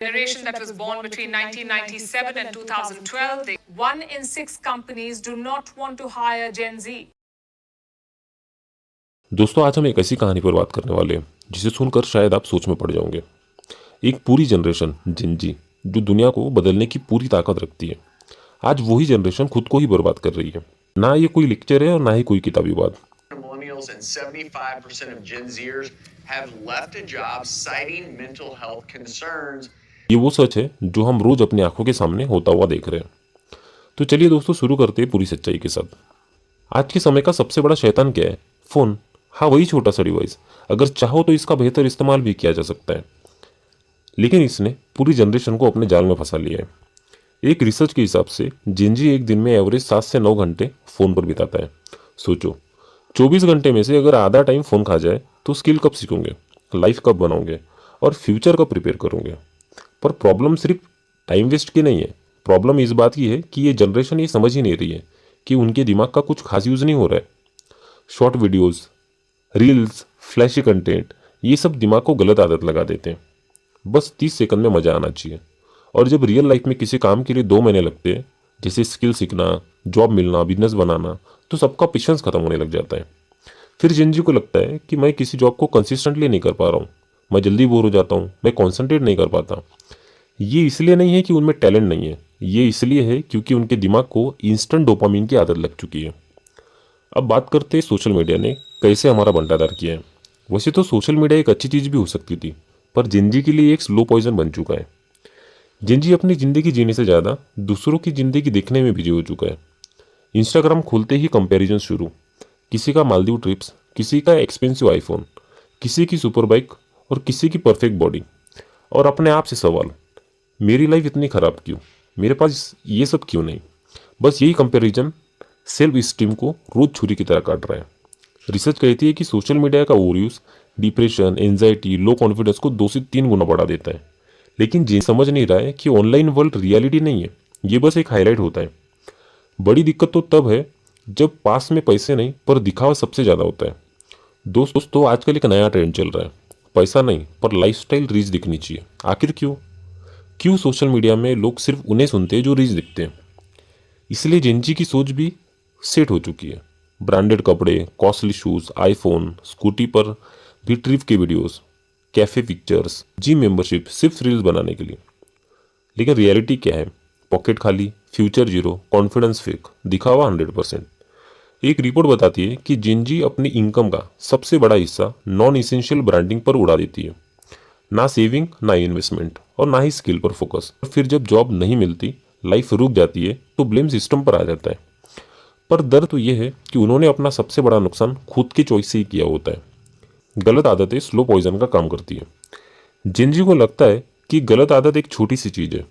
generation that was born between 1997 and 2012, 1 in 6 companies do not want to hire Gen Z. दोस्तों, आज हम एक ऐसी कहानी पर बात करने वाले हैं जिसे सुनकर शायद आप सोच में पड़ जाओगे। एक पूरी जनरेशन जेन जी जो दुनिया को बदलने की पूरी ताकत रखती है, आज वही जनरेशन खुद को ही बर्बाद कर रही है। ना ये कोई लेक्चर है और ना ही कोई किताबी बात। Millennials and 75% of Gen Zers have left a job citing mental health concerns. ये वो सच है जो हम रोज अपनी आंखों के सामने होता हुआ देख रहे हैं। तो चलिए दोस्तों, शुरू करते हैं पूरी सच्चाई के साथ। आज के समय का सबसे बड़ा शैतान क्या है? फोन। हाँ, वही छोटा सा डिवाइस। अगर चाहो तो इसका बेहतर इस्तेमाल भी किया जा सकता है, लेकिन इसने पूरी जनरेशन को अपने जाल में फंसा लिया है। एक रिसर्च के हिसाब से जेन जी एक दिन में एवरेज 7 से 9 घंटे फ़ोन पर बिताता है। सोचो, 24 घंटे में से अगर आधा टाइम फ़ोन खा जाए तो स्किल कब सीखोगे, लाइफ कब बनाओगे और फ्यूचर कब प्रिपेयर करोगे? पर प्रॉब्लम सिर्फ टाइम वेस्ट की नहीं है। प्रॉब्लम इस बात की है कि ये जनरेशन ये समझ ही नहीं रही है कि उनके दिमाग का कुछ खास यूज़ नहीं हो रहा है। Short videos, reels, flashy content, ये सब दिमाग को गलत आदत लगा देते हैं। बस 30 सेकंड में मज़ा आना चाहिए। और जब रियल लाइफ में किसी काम के लिए 2 महीने लगते हैं, जैसे स्किल सीखना, जॉब मिलना, बिजनेस बनाना, तो सबका पेशेंस खत्म होने लग जाता है। फिर जेन जी को लगता है कि मैं किसी जॉब को कंसिस्टेंटली नहीं कर पा रहा हूँ, मैं जल्दी बोर हो जाता हूँ, मैं कॉन्सेंट्रेट नहीं कर पाता। ये इसलिए नहीं है कि उनमें टैलेंट नहीं है, ये इसलिए है क्योंकि उनके दिमाग को इंस्टेंट डोपामिन की आदत लग चुकी है। अब बात करते हैं सोशल मीडिया ने कैसे हमारा बंटाधार किया है। वैसे तो सोशल मीडिया एक अच्छी चीज़ भी हो सकती थी, पर जेन जी के लिए एक स्लो पॉइजन बन चुका है। जेन जी अपनी ज़िंदगी जीने से ज़्यादा दूसरों की ज़िंदगी देखने में बिजी हो चुका है। इंस्टाग्राम खोलते ही कंपैरिजन शुरू। किसी का मालदीव ट्रिप्स, किसी का एक्सपेंसिव आईफोन, किसी की सुपर बाइक और किसी की परफेक्ट बॉडी। और अपने आप से सवाल, मेरी लाइफ इतनी ख़राब क्यों, मेरे पास ये सब क्यों नहीं? बस यही कंपैरिजन सेल्फ स्टीम को रोज़ छुरी की तरह काट रहा है। रिसर्च कहती है कि सोशल मीडिया का over use depression, anxiety, low confidence को 2 से 3 गुना बढ़ा देता है। लेकिन जे समझ नहीं रहा है कि ऑनलाइन वर्ल्ड रियलिटी नहीं है, ये बस एक हाईलाइट होता है। बड़ी दिक्कत तो तब है जब पास में पैसे नहीं पर दिखावा सबसे ज़्यादा होता है। दोस्तों, आजकल एक नया ट्रेंड चल रहा है, पैसा नहीं पर लाइफस्टाइल रीच दिखनी चाहिए। आखिर क्यों क्यों सोशल मीडिया में लोग सिर्फ उन्हें सुनते हैं जो रीच दिखते हैं? इसलिए जेन जी की सोच भी सेट हो चुकी है। ब्रांडेड कपड़े, कॉस्टली शूज़, आईफोन, स्कूटी पर भी ट्रिप के videos, cafe pictures, gym membership, सिर्फ रील्स बनाने के लिए। लेकिन रियलिटी क्या है? पॉकेट खाली, फ्यूचर जीरो, कॉन्फिडेंस फेक, दिखावा 100%। एक रिपोर्ट बताती है कि जेन जी अपनी इनकम का सबसे बड़ा हिस्सा नॉन इसेंशियल ब्रांडिंग पर उड़ा देती है। ना सेविंग, ना इन्वेस्टमेंट और ना ही स्किल पर फोकस। फिर जब जॉब नहीं मिलती, लाइफ रुक जाती है, तो ब्लेम सिस्टम पर आ जाता है। पर दर्द तो यह है कि उन्होंने अपना सबसे बड़ा नुकसान खुद की चॉइस से ही किया होता है। गलत आदतें स्लो पॉइजन का काम करती है। जेन जी को लगता है कि गलत आदत एक छोटी सी चीज़ है,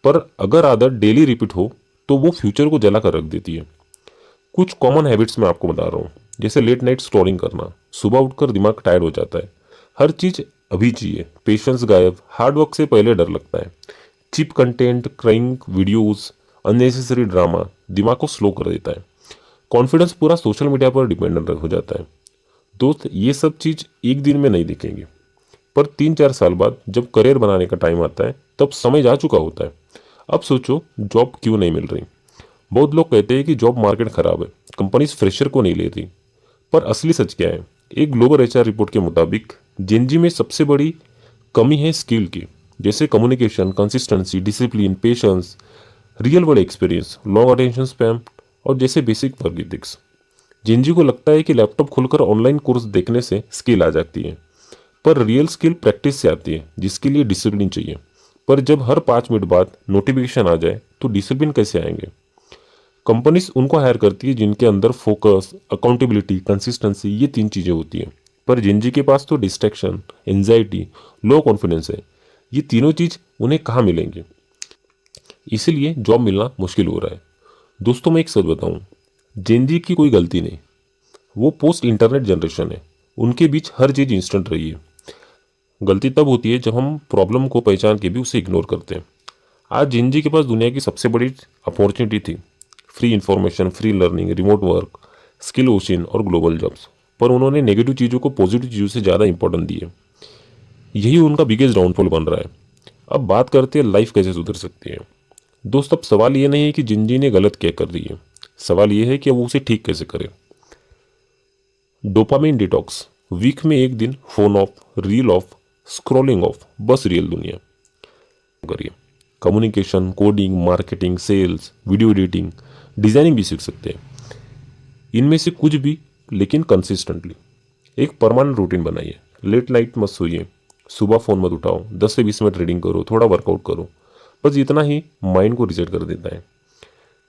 पर अगर आदत डेली रिपीट हो तो वो फ्यूचर को जला कर रख देती है। कुछ कॉमन हैबिट्स मैं आपको बता रहा हूँ, जैसे लेट नाइट स्क्रॉलिंग करना, सुबह उठकर दिमाग टायर्ड हो जाता है, हर चीज़ अभी चाहिए, पेशेंस गायब, हार्ड वर्क से पहले डर लगता है, chip content, crime videos, unnecessary drama दिमाग को स्लो कर देता है, कॉन्फिडेंस पूरा सोशल मीडिया पर डिपेंडेंट हो जाता है। दोस्त, ये सब चीज़ एक दिन में नहीं दिखेंगी, पर 3-4 साल बाद जब करियर बनाने का टाइम आता है तब समझ आ चुका होता है। अब सोचो, जॉब क्यों नहीं मिल रही? बहुत लोग कहते हैं कि जॉब मार्केट खराब है, कंपनीज फ्रेशर को नहीं ले रही। पर असली सच क्या है? एक ग्लोबल एचआर रिपोर्ट के मुताबिक जेन जी में सबसे बड़ी कमी है स्किल की, जैसे communication, consistency, discipline, patience, real world experience, long attention span और जैसे बेसिक वर्क एथिक्स। जेन जी को लगता है कि लैपटॉप खोलकर ऑनलाइन कोर्स देखने से स्किल आ जाती है, पर रियल स्किल प्रैक्टिस से आती है, जिसके लिए डिसिप्लिन चाहिए। पर जब हर 5 मिनट बाद नोटिफिकेशन आ जाए तो डिसिप्लिन कैसे आएंगे? कंपनीज उनको हायर करती है जिनके अंदर फोकस, अकाउंटेबिलिटी, कंसिस्टेंसी, ये 3 चीज़ें होती हैं। पर जेन जी के पास तो डिस्ट्रैक्शन, एंजाइटी, लो कॉन्फिडेंस है। ये तीनों चीज़ उन्हें कहाँ मिलेंगे? इसीलिए जॉब मिलना मुश्किल हो रहा है। दोस्तों, मैं एक सच बताऊं, जेन जी की कोई गलती नहीं, वो पोस्ट इंटरनेट जनरेशन है। उनके बीच हर चीज़ इंस्टेंट रही है। गलती तब होती है जब हम प्रॉब्लम को पहचान के भी उसे इग्नोर करते हैं। आज जेन जी के पास दुनिया की सबसे बड़ी अपॉर्चुनिटी थी, free information, free learning, remote work, skill ocean और ग्लोबल जॉब्स। पर उन्होंने नेगेटिव चीज़ों को पॉजिटिव चीज़ों से ज़्यादा इंपॉर्टेंट दी है। यही उनका बिगेस्ट डाउनफॉल बन रहा है। अब बात करते हैं लाइफ कैसे सुधर सकती है। दोस्त अब सवाल ये नहीं है कि जिंजी ने गलत क्या कर रही है, सवाल ये है कि वो उसे ठीक कैसे करे। डोपामिन डिटॉक्स, वीक में एक दिन phone off, reel off, scrolling off, बस रियल दुनिया करिए। Communication, coding, marketing, sales, video editing, designing भी सीख सकते हैं। इनमें से कुछ भी, लेकिन कंसिस्टेंटली। एक परमानेंट रूटीन बनाइए। लेट नाइट मत सोइए, सुबह फ़ोन मत उठाओ, 10 से 20 मिनट रीडिंग करो, थोड़ा वर्कआउट करो। बस इतना ही माइंड को रिसेट कर देता है।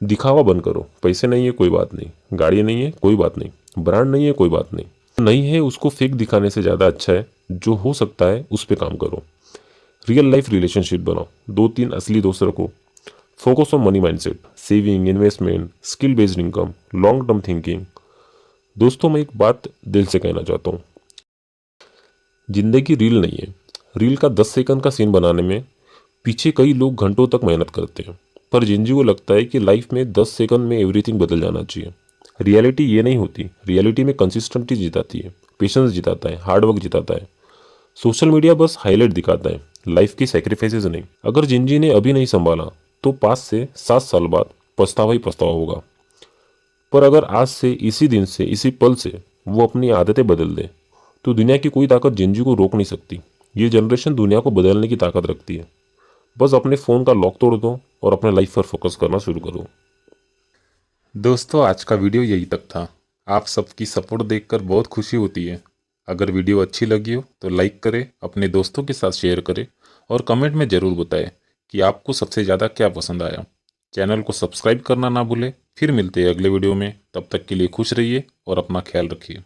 दिखावा बंद करो। पैसे नहीं है कोई बात नहीं, गाड़ी नहीं है कोई बात नहीं, ब्रांड नहीं है कोई बात नहीं, नहीं है उसको फेक दिखाने से ज़्यादा अच्छा है जो हो सकता है उस पर काम करो। रियल लाइफ रिलेशनशिप बनाओ, 2-3 असली दोस्त रखो। Focus on money mindset, saving, investment, skill based income, long term thinking. दोस्तों मैं एक बात दिल से कहना चाहता हूँ, जिंदगी रील नहीं है। रील का 10 सेकंड का सीन बनाने में पीछे कई लोग घंटों तक मेहनत करते हैं, पर जिंजी को लगता है कि लाइफ में 10 सेकंड में एवरीथिंग बदल जाना चाहिए। रियलिटी ये नहीं होती। रियलिटी में कंसिस्टेंसी जिताती है, पेशेंस जिताता है, हार्डवर्क जिताता है। सोशल मीडिया बस हाईलाइट दिखाता है, लाइफ की सेक्रीफाइसेस नहीं। अगर जिंजी ने अभी नहीं संभाला तो 5 से 7 साल बाद पछतावा ही पछतावा होगा। पर अगर आज से, इसी दिन से, इसी पल से वो अपनी आदतें बदल दे तो दुनिया की कोई ताकत जिंजी को रोक नहीं सकती। ये जनरेशन दुनिया को बदलने की ताकत रखती है। बस अपने फ़ोन का लॉक तोड़ दो और अपने लाइफ पर फोकस करना शुरू करो। दोस्तों आज का वीडियो यही तक था। आप सबकी सपोर्ट देखकर बहुत खुशी होती है। अगर वीडियो अच्छी लगी हो तो लाइक करें, अपने दोस्तों के साथ शेयर करें और कमेंट में ज़रूर बताएं कि आपको सबसे ज़्यादा क्या पसंद आया। चैनल को सब्सक्राइब करना ना भूलें। फिर मिलते हैं अगले वीडियो में, तब तक के लिए खुश रहिए और अपना ख्याल रखिए।